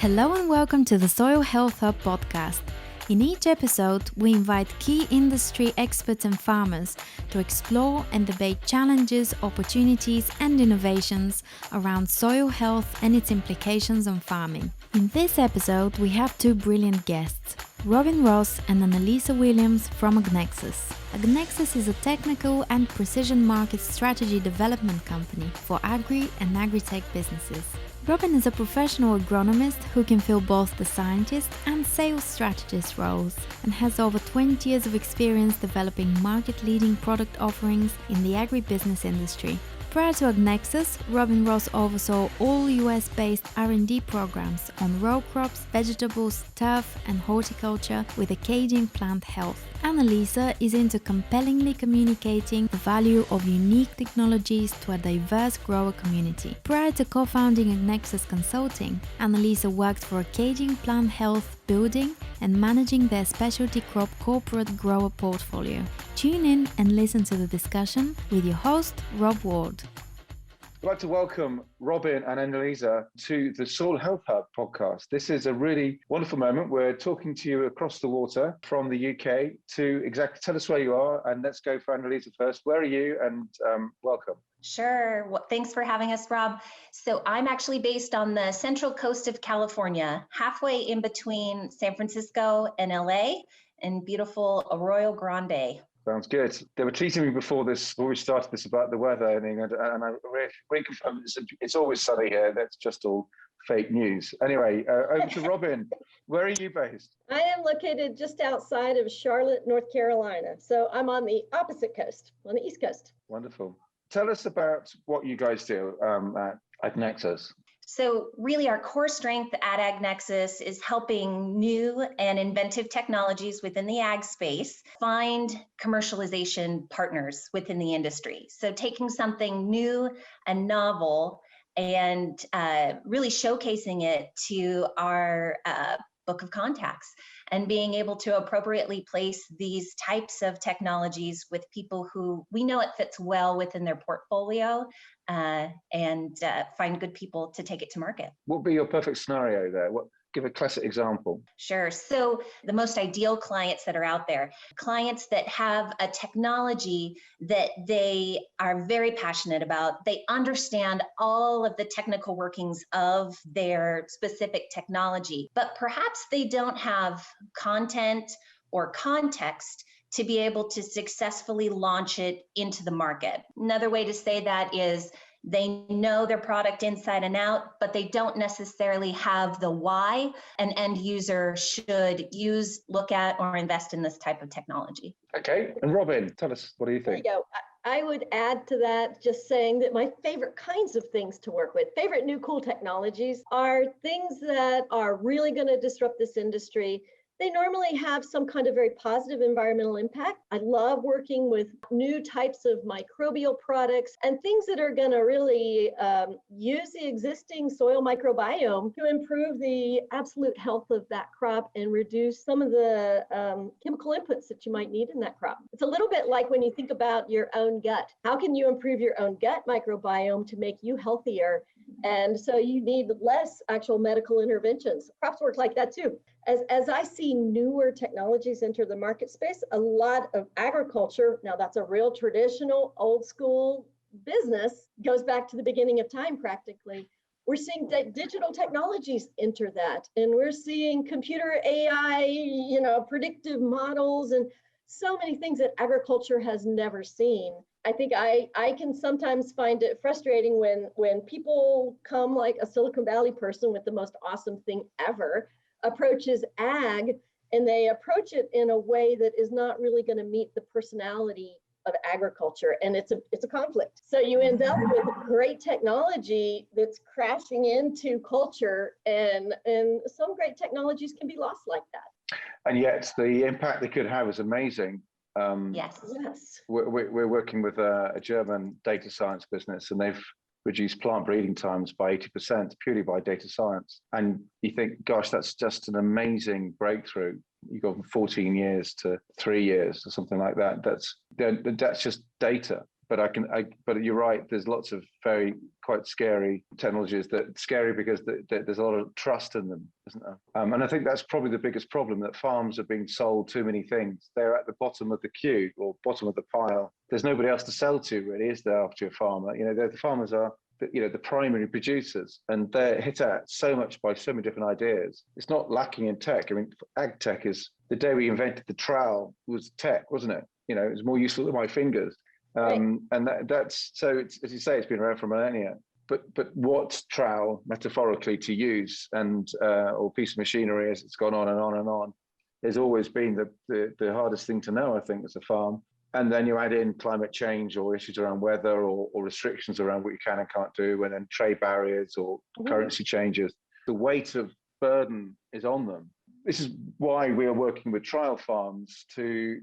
Hello and welcome to the Soil Health Hub podcast. In each episode, we invite key industry experts and farmers to explore and debate challenges, opportunities, and innovations around soil health and its implications on farming. In this episode, we have two brilliant guests, Robin Ross and Annalisa Williams from AgNexus. AgNexus is a technical and precision market strategy development company for agri and agritech businesses. Robin is a professional agronomist who can fill both the scientist and sales strategist roles and has over 20 years of experience developing market-leading product offerings in the agribusiness industry. Prior to AgNexus, Robin Ross oversaw all US-based R&D programs on row crops, vegetables, turf and horticulture with Acadian Plant Health. Annalisa is into compellingly communicating the value of unique technologies to a diverse grower community. Prior to co-founding AgNexus Consulting, Annalisa worked for Acadian Plant Health, building and managing their specialty crop corporate grower portfolio. Tune in and listen to the discussion with your host, Rob Ward. I'd like to welcome Robin and Annalisa to the Soil Health Hub podcast. This is a really wonderful moment. We're talking to you across the water from the UK to exactly tell us where you are. And let's go for Annalisa first. Where are you? And welcome. Sure. Well, thanks for having us, Rob. So I'm actually based on the central coast of California, halfway in between San Francisco and LA in beautiful Arroyo Grande. Sounds good. They were teasing me before we started this about the weather, and I reconfirmed it's always sunny here. That's just all fake news. Anyway, over to Robin. Where are you based? I am located just outside of Charlotte, North Carolina. So I'm on the opposite coast, on the East Coast. Wonderful. Tell us about what you guys do at AgNexus. So really our core strength at AgNexus is helping new and inventive technologies within the ag space find commercialization partners within the industry. So taking something new and novel and really showcasing it to our book of contacts and being able to appropriately place these types of technologies with people who we know it fits well within their portfolio and find good people to take it to market. What would be your perfect scenario there? Give a classic example. Sure. So the most ideal clients that are out there, clients that have a technology that they are very passionate about. They understand all of the technical workings of their specific technology, but perhaps they don't have content or context to be able to successfully launch it into the market. Another way to say that is they know their product inside and out, but they don't necessarily have the why an end user should use, look at, or invest in this type of technology. Okay. And Robin, tell us, what do you think? There you go. I would add to that just saying that my favorite kinds of things to work with, favorite new cool technologies are things that are really going to disrupt this industry. They normally have some kind of very positive environmental impact. I love working with new types of microbial products and things that are going to really use the existing soil microbiome to improve the absolute health of that crop and reduce some of the chemical inputs that you might need in that crop. It's a little bit like when you think about your own gut. How can you improve your own gut microbiome to make you healthier? And so you need less actual medical interventions. Crops work like that too. As I see newer technologies enter the market space, a lot of agriculture, now that's a real traditional old school business, goes back to the beginning of time practically. We're seeing digital technologies enter that, and we're seeing computer AI, predictive models, and so many things that agriculture has never seen. I think I can sometimes find it frustrating when people come like a Silicon Valley person with the most awesome thing ever, approaches ag, and they approach it in a way that is not really going to meet the personality of agriculture, and it's a conflict. So you end up with great technology that's crashing into culture, and some great technologies can be lost like that. And yet the impact they could have is amazing. Yes. We're working with a German data science business, and they've reduced plant breeding times by 80% purely by data science. And you think, gosh, that's just an amazing breakthrough. You go from 14 years to 3 years or something like that. That's just data. But you're right. There's lots of quite scary technologies scary because there's a lot of trust in them, isn't there? And I think that's probably the biggest problem, that farms are being sold too many things. They're at the bottom of the queue or bottom of the pile. There's nobody else to sell to, really, is there, after a farmer? The farmers are the primary producers, and they're hit at so much by so many different ideas. It's not lacking in tech. I mean, ag tech is, the day we invented the trowel was tech, wasn't it? It was more useful than my fingers. Right. And that's, so it's, as you say, it's been around for millennia. But what trowel, metaphorically, to use, and or piece of machinery, as it's gone on and on and on, has always been the hardest thing to know, I think, as a farm. And then you add in climate change or issues around weather or restrictions around what you can and can't do, and then trade barriers or currency changes. The weight of burden is on them. This is why we are working with trial farms to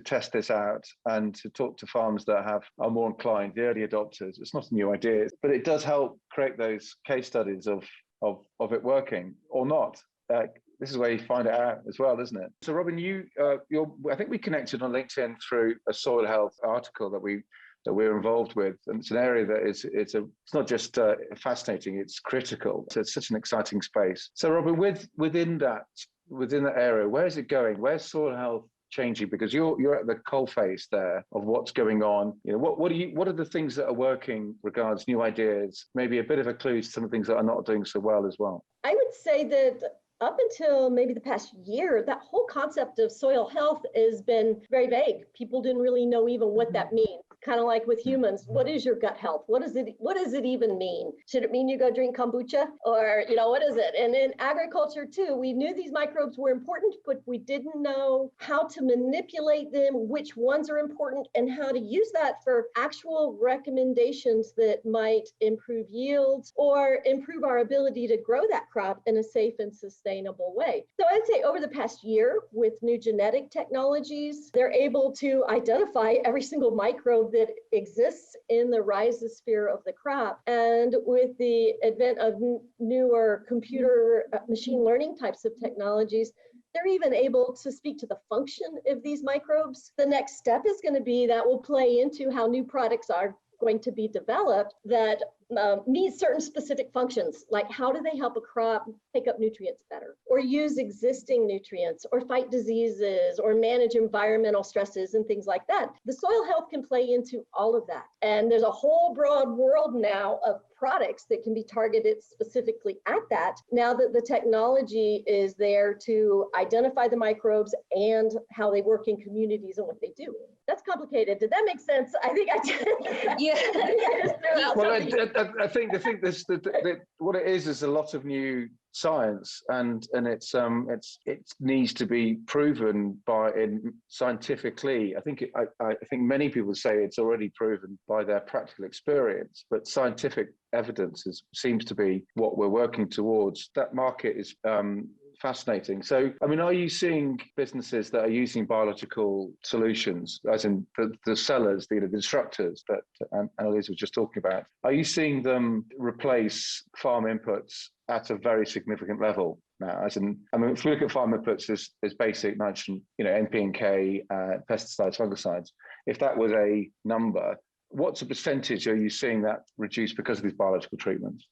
test this out and to talk to farms that are more inclined, the early adopters. It's not a new idea, but it does help create those case studies of it working or not. This is where you find it out as well, isn't it? So, Robin, I think we connected on LinkedIn through a soil health article that we're involved with, and it's an area that it's not just fascinating; it's critical. So it's such an exciting space. So, Robin, within that area, where is it going? Where's soil health changing? Because you're at the coalface there of what's going on. What are the things that are working regards new ideas? Maybe a bit of a clue to some of the things that are not doing so well as well. I would say that up until maybe the past year, that whole concept of soil health has been very vague. People didn't really know even what that means. Kind of like with humans, what is your gut health? What does it even mean? Should it mean you go drink kombucha? Or, what is it? And in agriculture too, we knew these microbes were important, but we didn't know how to manipulate them, which ones are important, and how to use that for actual recommendations that might improve yields or improve our ability to grow that crop in a safe and sustainable way. So I'd say over the past year, with new genetic technologies, they're able to identify every single microbe that exists in the rhizosphere of the crop. And with the advent of newer computer machine learning types of technologies, they're even able to speak to the function of these microbes. The next step is going to be that will play into how new products are going to be developed that meet certain specific functions, like how do they help a crop take up nutrients better, or use existing nutrients, or fight diseases, or manage environmental stresses and things like that. The soil health can play into all of that. And there's a whole broad world now of products that can be targeted specifically at that, now that the technology is there to identify the microbes and how they work in communities and what they do. That's complicated. Did that make sense? I think I did. Yeah. I think what it is a lot of new science, and it needs to be proven scientifically. I think many people say it's already proven by their practical experience, but scientific evidence seems to be what we're working towards. That market is fascinating. So, I mean, are you seeing businesses that are using biological solutions, as in the sellers, the disruptors that Annalisa was just talking about? Are you seeing them replace farm inputs at a very significant level now? As in, I mean, if we look at farm inputs as basic nitrogen, NP and K, pesticides, fungicides, if that was a number, what's a percentage are you seeing that reduce because of these biological treatments?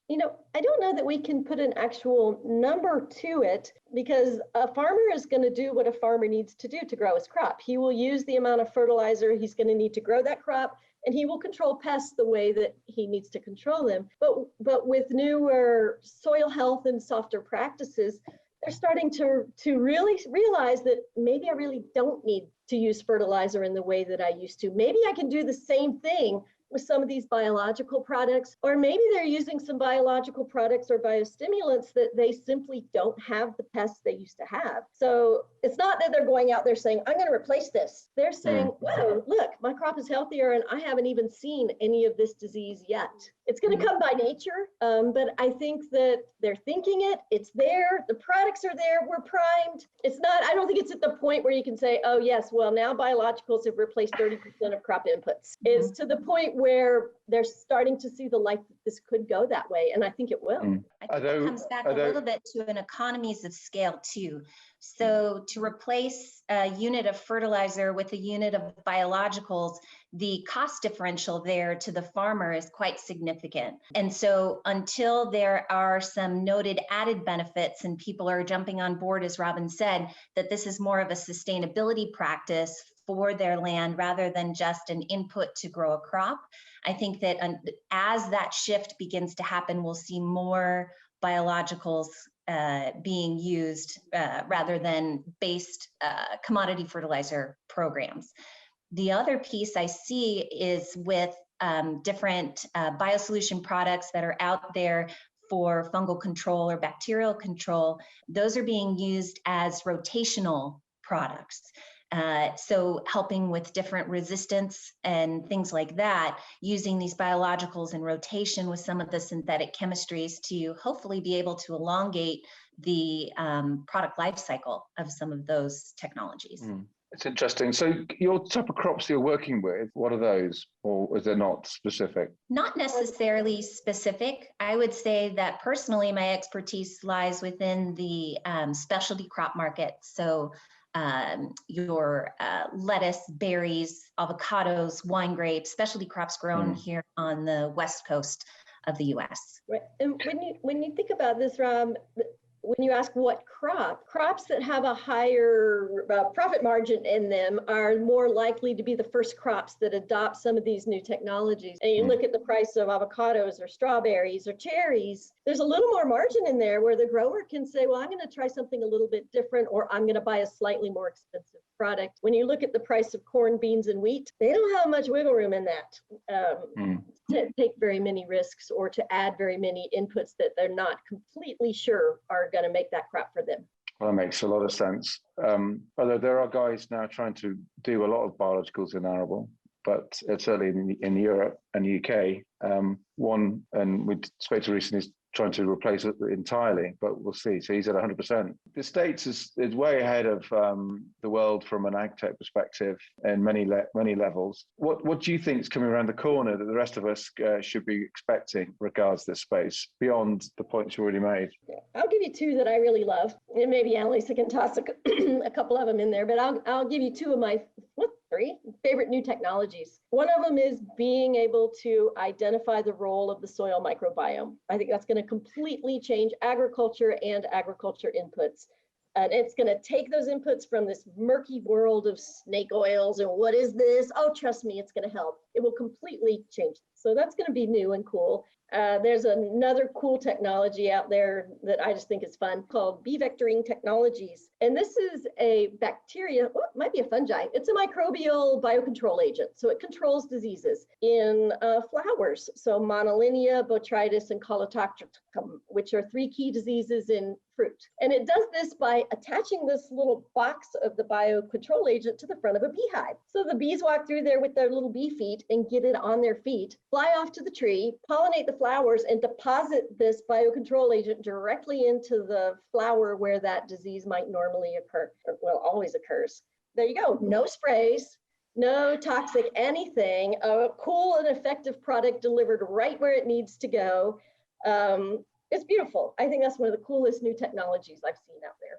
I don't know that we can put an actual number to it, because a farmer is going to do what a farmer needs to do to grow his crop. He will use the amount of fertilizer he's going to need to grow that crop, and he will control pests the way that he needs to control them. But with newer soil health and softer practices, they're starting to really realize that maybe I really don't need to use fertilizer in the way that I used to. Maybe I can do the same thing with some of these biological products, or maybe they're using some biological products or biostimulants that they simply don't have the pests they used to have. So it's not that they're going out there saying, I'm going to replace this. They're saying, whoa, look, my crop is healthier and I haven't even seen any of this disease yet. It's going to come by nature, but I think that they're thinking it's there, the products are there, we're primed. I don't think it's at the point where you can say, oh yes, well now biologicals have replaced 30% of crop inputs. It's to the point where they're starting to see the light that this could go that way, and I think it will. I think it comes back a little bit to an economies of scale too. So to replace a unit of fertilizer with a unit of biologicals, the cost differential there to the farmer is quite significant. And so until there are some noted added benefits and people are jumping on board, as Robin said, that this is more of a sustainability practice for their land rather than just an input to grow a crop, I think that as that shift begins to happen, we'll see more biologicals being used rather than based commodity fertilizer programs. The other piece I see is with different biosolution products that are out there for fungal control or bacterial control. Those are being used as rotational products. So helping with different resistance and things like that, using these biologicals in rotation with some of the synthetic chemistries to hopefully be able to elongate the product life cycle of some of those technologies. It's interesting. So your type of crops you're working with, what are those? Or is there not specific? Not necessarily specific. I would say that personally, my expertise lies within the specialty crop market. So your lettuce, berries, avocados, wine grapes, specialty crops grown here on the West Coast of the US. Right. And when you think about this, Rob, when you ask what crops that have a higher profit margin in them are more likely to be the first crops that adopt some of these new technologies. And you look at the price of avocados or strawberries or cherries, there's a little more margin in there where the grower can say, well, I'm going to try something a little bit different, or I'm going to buy a slightly more expensive product. When you look at the price of corn, beans, and wheat, they don't have much wiggle room in that to take very many risks or to add very many inputs that they're not completely sure are going to make that crop for them. Well, that makes a lot of sense. Although there are guys now trying to do a lot of biologicals in arable, but certainly in Europe and UK, one, and we spoke to recently, is trying to replace it entirely, but we'll see. So he's at 100%. The States is way ahead of the world from an agtech perspective in many levels. What do you think is coming around the corner that the rest of us should be expecting regards this space beyond the points you already made? I'll give you two that I really love, and maybe Annalisa can toss a couple of them in there, but I'll give you two of my three favorite new technologies. One of them is being able to identify the role of the soil microbiome. I think that's going to completely change agriculture and agriculture inputs. And it's going to take those inputs from this murky world of snake oils and what is this? Oh, trust me, it's going to help. It will completely change. So that's going to be new and cool. There's another cool technology out there that I just think is fun called bee vectoring technologies. And this is a bacteria, well, it might be a fungi. It's a microbial biocontrol agent. So it controls diseases in flowers. So monolinea, botrytis, and colotoxicum, which are three key diseases in fruit. And it does this by attaching this little box of the biocontrol agent to the front of a beehive. So the bees walk through there with their little bee feet and get it on their feet, fly off to the tree, pollinate the flowers, and deposit this biocontrol agent directly into the flower where that disease might normally occur, or well, always occurs. There you go. No sprays, no toxic anything, a cool and effective product delivered right where it needs to go. It's beautiful. I think that's one of the coolest new technologies I've seen out there.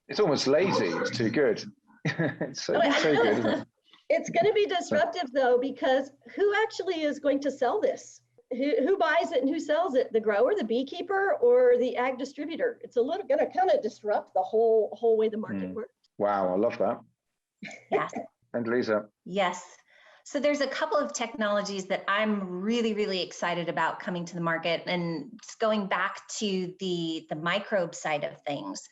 It's almost lazy. It's too good. It's so good, isn't it? It's going to be disruptive, though, because who actually is going to sell this? Who buys it and who sells it? The grower, the beekeeper, or the ag distributor? It's a little going to kind of disrupt the whole way the market works. Wow, I love that. Yes. Annalisa. Yes. So there's a couple of technologies that I'm really, really excited about coming to the market. And just going back to the microbe side of things,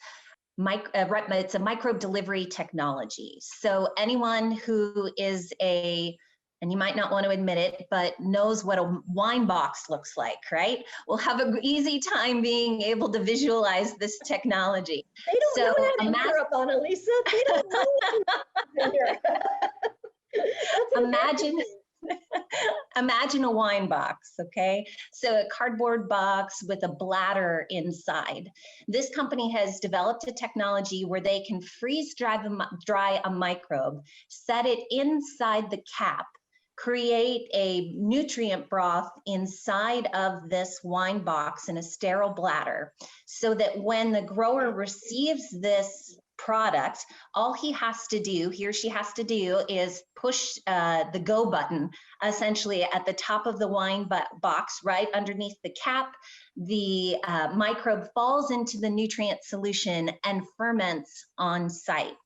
it's a microbe delivery technology. So anyone who is and you might not want to admit it, but knows what a wine box looks like, right? Will have an easy time being able to visualize this technology. They don't know that in Europe, Annalisa. They don't know. Imagine a wine box, okay? So a cardboard box with a bladder inside. This company has developed a technology where they can freeze dry a microbe, set it inside the cap, create a nutrient broth inside of this wine box in a sterile bladder, so that when the grower receives this product, all he or she has to do is push the go button, essentially at the top of the wine box, right underneath the cap. The microbe falls into the nutrient solution and ferments on site.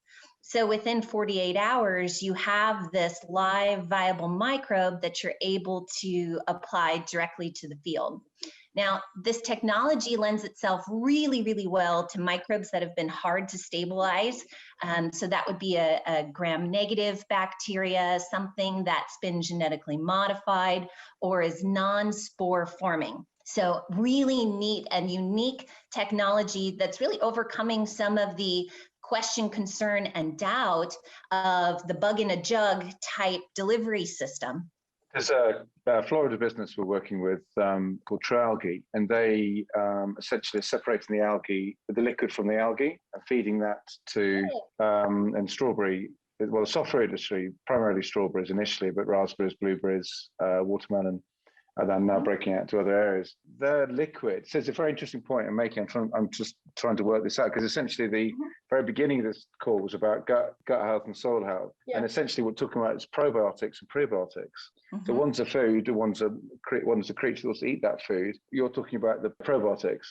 So within 48 hours, you have this live viable microbe that you're able to apply directly to the field. Now, this technology lends itself really, really well to microbes that have been hard to stabilize. So that would be a gram-negative bacteria, something that's been genetically modified or is non-spore forming. So really neat and unique technology that's really overcoming some of the question, concern, and doubt of the bug in a jug type delivery system. There's a Florida business we're working with called True Algae, and they essentially are separating the algae, the liquid from the algae, and feeding that to and strawberry. Well, the soft fruit industry, primarily strawberries initially, but raspberries, blueberries, watermelon, and then now breaking out to other areas. The liquid, so it's a very interesting point I'm making. I'm just trying to work this out, because essentially the very beginning of this call was about gut health and soil health. Yeah. And essentially what we're talking about is probiotics and prebiotics. So one's a food, one's a creature that wants to eat that food. You're talking about the probiotics,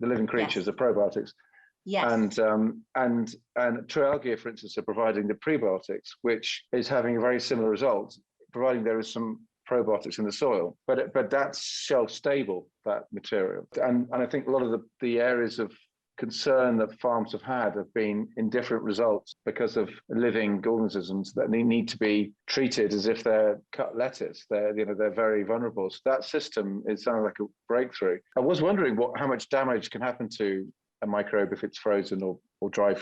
the living creatures, the probiotics. Yes. And True Algae, for instance, are providing the prebiotics, which is having a very similar result, providing there is some probiotics in the soil, but that's shelf stable, that material. And I think a lot of the areas of concern that farms have been in different results because of living organisms that need to be treated as if they're cut lettuce. They're very vulnerable. So that system is sounding like a breakthrough. I was wondering how much damage can happen to a microbe if it's frozen or dry.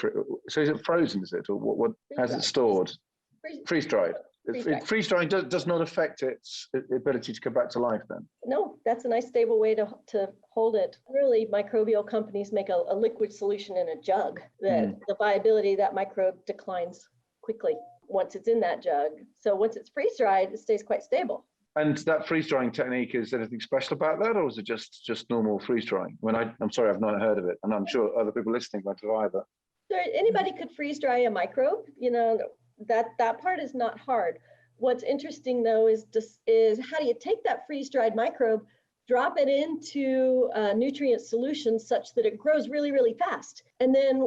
So is it frozen? Is it, or what has it stored? Freeze dried. Freeze drying does not affect its ability to come back to life then? No, that's a nice stable way to hold it. Really, microbial companies make a liquid solution in a jug that the viability of that microbe declines quickly once it's in that jug. So once it's freeze dried, it stays quite stable. And that freeze drying technique, is there anything special about that, or is it just normal freeze drying? I'm sorry, I've not heard of it, and I'm sure other people listening won't have either. So anybody could freeze dry a microbe, that part is not hard. What's interesting though is how do you take that freeze-dried microbe, drop it into a nutrient solution such that it grows really, really fast, and then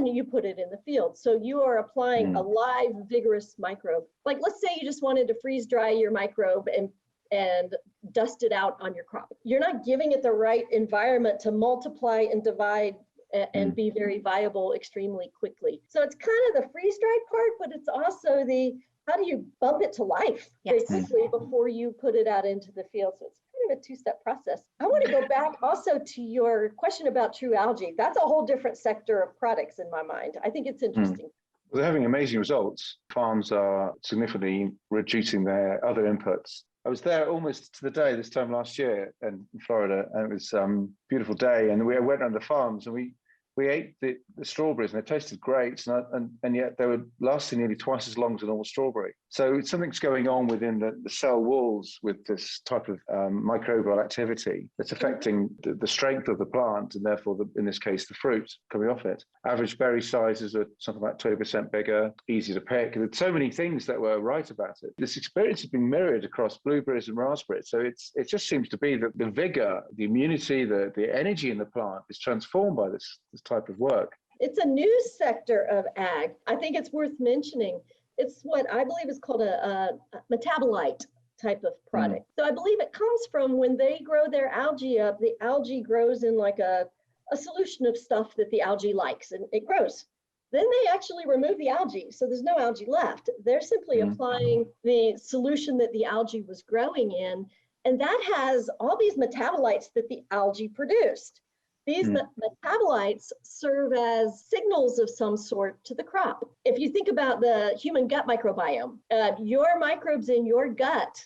you put it in the field. So you are applying a live, vigorous microbe. Like, let's say you just wanted to freeze dry your microbe and dust it out on your crop. You're not giving it the right environment to multiply and divide and be very viable extremely quickly. So it's kind of the freeze-dried part, but it's also how do you bump it to life very quickly before you put it out into the field. So it's kind of a two-step process. I want to go back also to your question about True Algae. That's a whole different sector of products in my mind. I think it's interesting. Well, they're having amazing results. Farms are significantly reducing their other inputs. I was there almost to the day this time last year in Florida, and it was a beautiful day. And we went around the farms and we ate the strawberries, and they tasted great, and yet they were lasting nearly twice as long as a normal strawberry. So something's going on within the cell walls with this type of microbial activity that's affecting the strength of the plant, and therefore, in this case, the fruit coming off it. Average berry sizes are something like 20% bigger, easy to pick. There's so many things that were right about it. This experience has been mirrored across blueberries and raspberries. So it just seems to be that the vigor, the immunity, the energy in the plant is transformed by this type of work. It's a new sector of ag. I think it's worth mentioning. It's what I believe is called a metabolite type of product. So I believe it comes from when they grow their algae up, the algae grows in like a solution of stuff that the algae likes, and it grows. Then they actually remove the algae, so there's no algae left. They're simply applying the solution that the algae was growing in, and that has all these metabolites that the algae produced. These metabolites serve as signals of some sort to the crop. If you think about the human gut microbiome, your microbes in your gut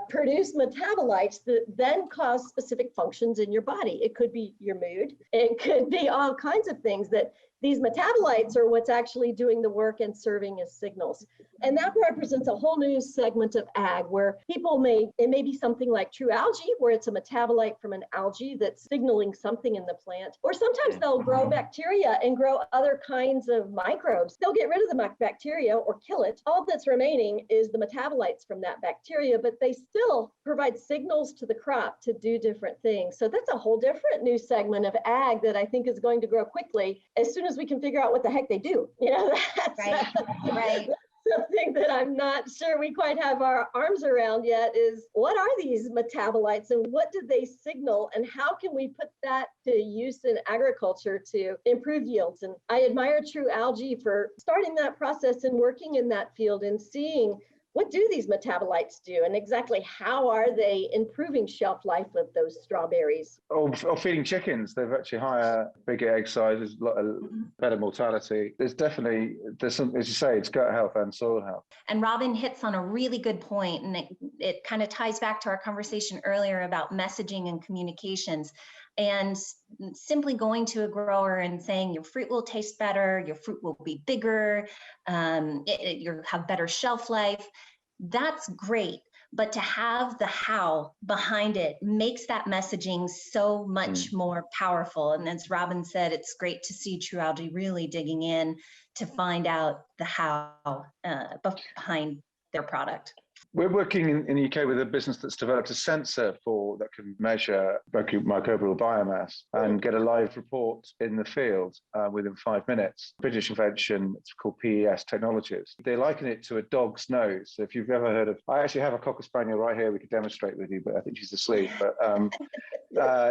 produce metabolites that then cause specific functions in your body. It could be your mood. It could be all kinds of things that These metabolites are what's actually doing the work and serving as signals. And that represents a whole new segment of ag where it may be something like true algae, where it's a metabolite from an algae that's signaling something in the plant. Or sometimes they'll grow bacteria and grow other kinds of microbes. They'll get rid of the bacteria or kill it. All that's remaining is the metabolites from that bacteria, but they still provide signals to the crop to do different things. So that's a whole different new segment of ag that I think is going to grow quickly as soon as we can figure out what the heck they do. That's right. Something that I'm not sure we quite have our arms around yet is what are these metabolites and what do they signal and how can we put that to use in agriculture to improve yields? And I admire True Algae for starting that process and working in that field and seeing what do these metabolites do and exactly how are they improving shelf life of those strawberries? Or feeding chickens, they've actually higher, bigger egg sizes, a lot of better mortality. There's some, as you say, it's gut health and soil health. And Robin hits on a really good point, and it kind of ties back to our conversation earlier about messaging and communications. And simply going to a grower and saying your fruit will taste better, your fruit will be bigger, you'll have better shelf life, that's great. But to have the how behind it makes that messaging so much more powerful. And as Robin said, it's great to see True Algae really digging in to find out the how behind their product. We're working in the UK with a business that's developed a sensor that can measure microbial biomass and get a live report in the field within 5 minutes. British invention, it's called PES Technologies. They liken it to a dog's nose. So if you've ever heard of, I actually have a Cocker Spaniel right here we could demonstrate with you, but I think she's asleep. But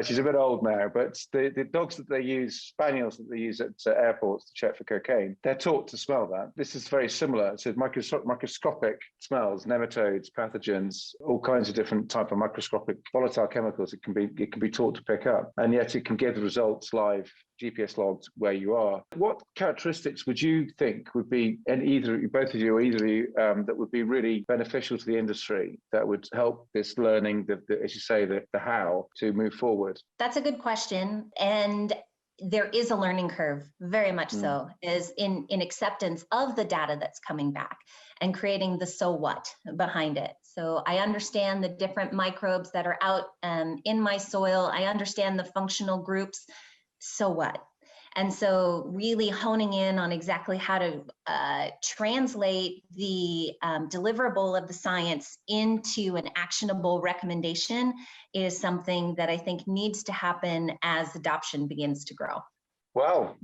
she's a bit old now. But the dogs that they use, spaniels that they use at airports to check for cocaine, they're taught to smell that. This is very similar. So microscopic smells, nematodes, pathogens, all kinds of different type of microscopic volatile chemicals it can be taught to pick up, and yet it can give the results live, GPS logged where you are. What characteristics would you think would be, and both of you that would be really beneficial to the industry that would help this learning, as you say, the how to move forward? That's a good question, and there is a learning curve, very much so, is in acceptance of the data that's coming back and creating the so what behind it. So I understand the different microbes that are out in my soil. I understand the functional groups. So what? And so really honing in on exactly how to translate the deliverable of the science into an actionable recommendation is something that I think needs to happen as adoption begins to grow. Wow.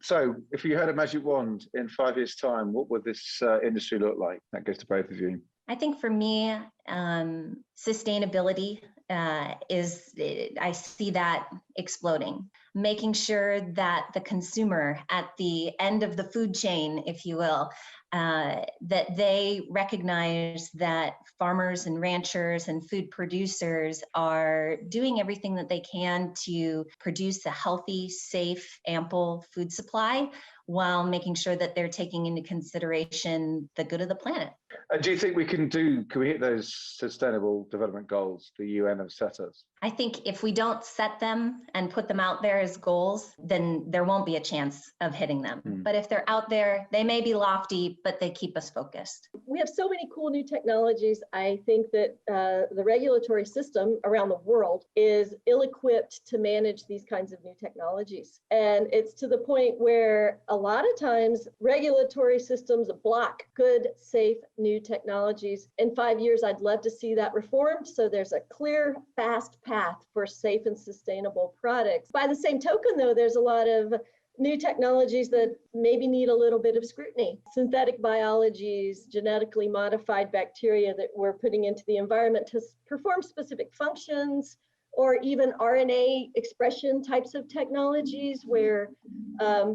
So if you had a magic wand in 5 years' time, what would this industry look like? That goes to both of you. I think for me, sustainability I see that exploding, making sure that the consumer at the end of the food chain, if you will, that they recognize that farmers and ranchers and food producers are doing everything that they can to produce a healthy, safe, ample food supply while making sure that they're taking into consideration the good of the planet. And do you think can we hit those sustainable development goals the UN have set us? I think if we don't set them and put them out there as goals, then there won't be a chance of hitting them. But if they're out there, they may be lofty, but they keep us focused. We have so many cool new technologies. I think that the regulatory system around the world is ill-equipped to manage these kinds of new technologies. And it's to the point where a lot of times regulatory systems block good, safe, new technologies. In 5 years, I'd love to see that reformed so there's a clear, fast path for safe and sustainable products. By the same token, though, there's a lot of new technologies that maybe need a little bit of scrutiny. Synthetic biologies, genetically modified bacteria that we're putting into the environment to perform specific functions, or even RNA expression types of technologies where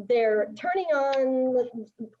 they're turning on,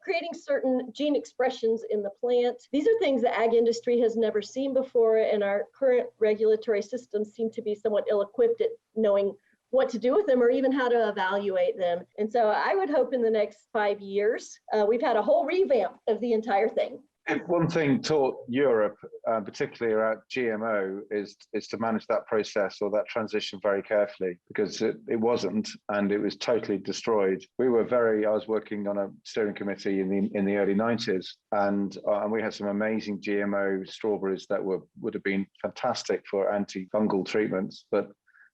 creating certain gene expressions in the plant. These are things the ag industry has never seen before, and our current regulatory systems seem to be somewhat ill-equipped at knowing what to do with them or even how to evaluate them. And so I would hope in the next 5 years, we've had a whole revamp of the entire thing. If one thing taught Europe, particularly around GMO, is to manage that process or that transition very carefully, because it wasn't, and it was totally destroyed. I was working on a steering committee in the early 90s, and we had some amazing GMO strawberries that would have been fantastic for antifungal treatments, but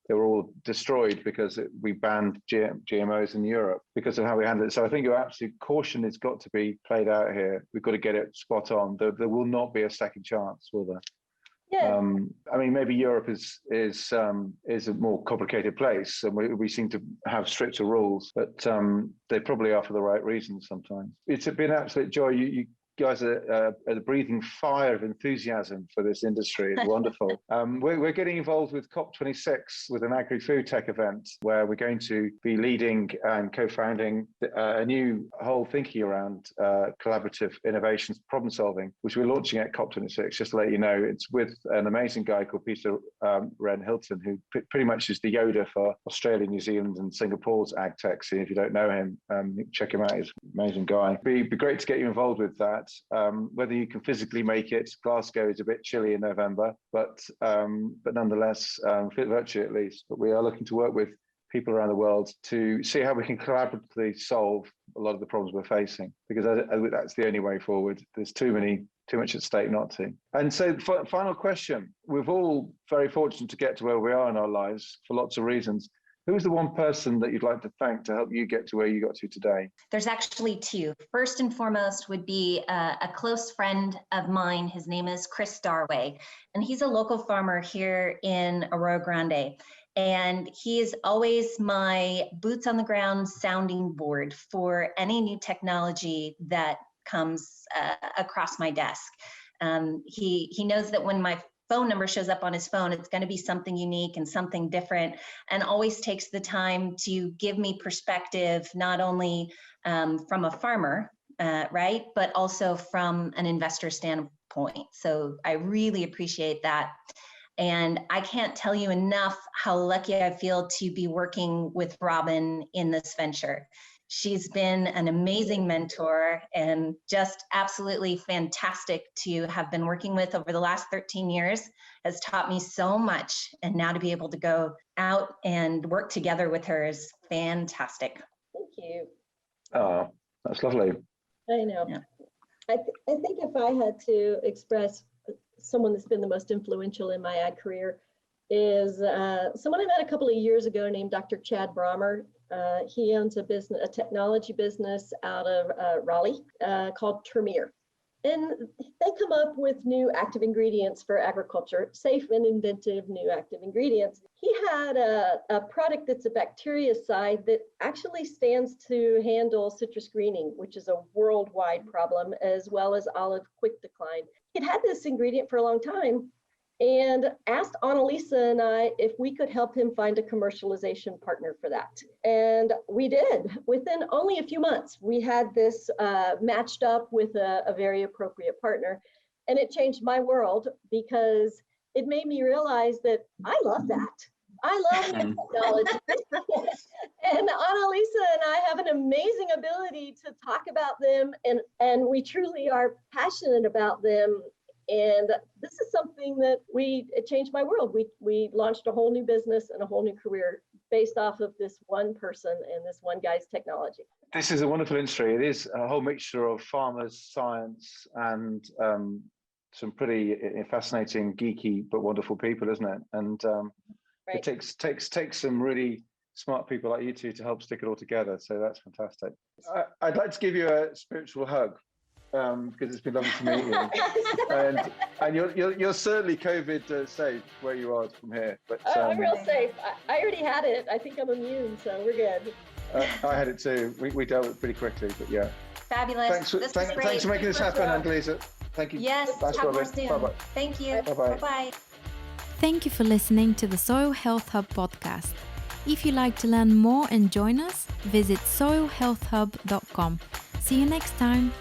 they were all destroyed because we banned GMOs in Europe because of how we handled it. So I think your absolute caution has got to be played out here. We've got to get it spot on. There will not be a second chance, will there? Yeah. I mean, maybe Europe is a more complicated place, and we seem to have stricter rules, but they probably are for the right reasons sometimes. It's been an absolute joy. You guys are the breathing fire of enthusiasm for this industry. It's wonderful. We're getting involved with COP26 with an agri-food tech event where we're going to be leading and co-founding a new whole thinking around collaborative innovations, problem solving, which we're launching at COP26. Just to let you know, it's with an amazing guy called Peter Wren Hilton, who pretty much is the Yoda for Australia, New Zealand and Singapore's agtech scene. If you don't know him, check him out. He's an amazing guy. It'd be great to get you involved with that. Whether you can physically make it, Glasgow is a bit chilly in November, but nonetheless, virtually at least. But we are looking to work with people around the world to see how we can collaboratively solve a lot of the problems we're facing, because that's the only way forward. There's too much at stake not to. And so, final question: we're all very fortunate to get to where we are in our lives for lots of reasons. Who's the one person that you'd like to thank to help you get to where you got to today? There's actually two. First and foremost would be a close friend of mine. His name is Chris Darway, and he's a local farmer here in Arroyo Grande. And he is always my boots on the ground sounding board for any new technology that comes across my desk. He knows that when my phone number shows up on his phone, it's going to be something unique and something different, and always takes the time to give me perspective, not only from a farmer, right, but also from an investor standpoint. So I really appreciate that. And I can't tell you enough how lucky I feel to be working with Robin in this venture. She's been an amazing mentor and just absolutely fantastic to have been working with over the last 13 years, has taught me so much. And now to be able to go out and work together with her is fantastic. Thank you. Oh, that's lovely. I know. Yeah. I think if I had to express someone that's been the most influential in my ag career is someone I met a couple of years ago named Dr. Chad Brommer. He owns a technology business out of Raleigh called Termere. And they come up with new active ingredients for agriculture, safe and inventive new active ingredients. He had a product that's a bactericide that actually stands to handle citrus greening, which is a worldwide problem, as well as olive quick decline. He'd had this ingredient for a long time and asked Annalisa and I if we could help him find a commercialization partner for that. And we did. Within only a few months, we had this matched up with a very appropriate partner. And it changed my world because it made me realize that I love that. I love technology. And Annalisa and I have an amazing ability to talk about them, and we truly are passionate about them. And this is something that it changed my world. We launched a whole new business and a whole new career based off of this one person and this one guy's technology. This is a wonderful industry. It is a whole mixture of farmers, science, and some pretty fascinating, geeky, but wonderful people, isn't it? And right. It takes some really smart people like you two to help stick it all together. So that's fantastic. I'd like to give you a spiritual hug. Because it's been lovely to meet you, and you're certainly COVID safe where you are from here. But I'm real safe. I already had it. I think I'm immune, so we're good. I had it too. We dealt with it pretty quickly, but yeah. Fabulous. Thanks for making this happen, Annalisa. Thank you. Yes. Talk more soon. Bye-bye. Thank you. Bye-bye. Bye-bye. Thank you for listening to the Soil Health Hub podcast. If you'd like to learn more and join us, visit soilhealthhub.com. See you next time.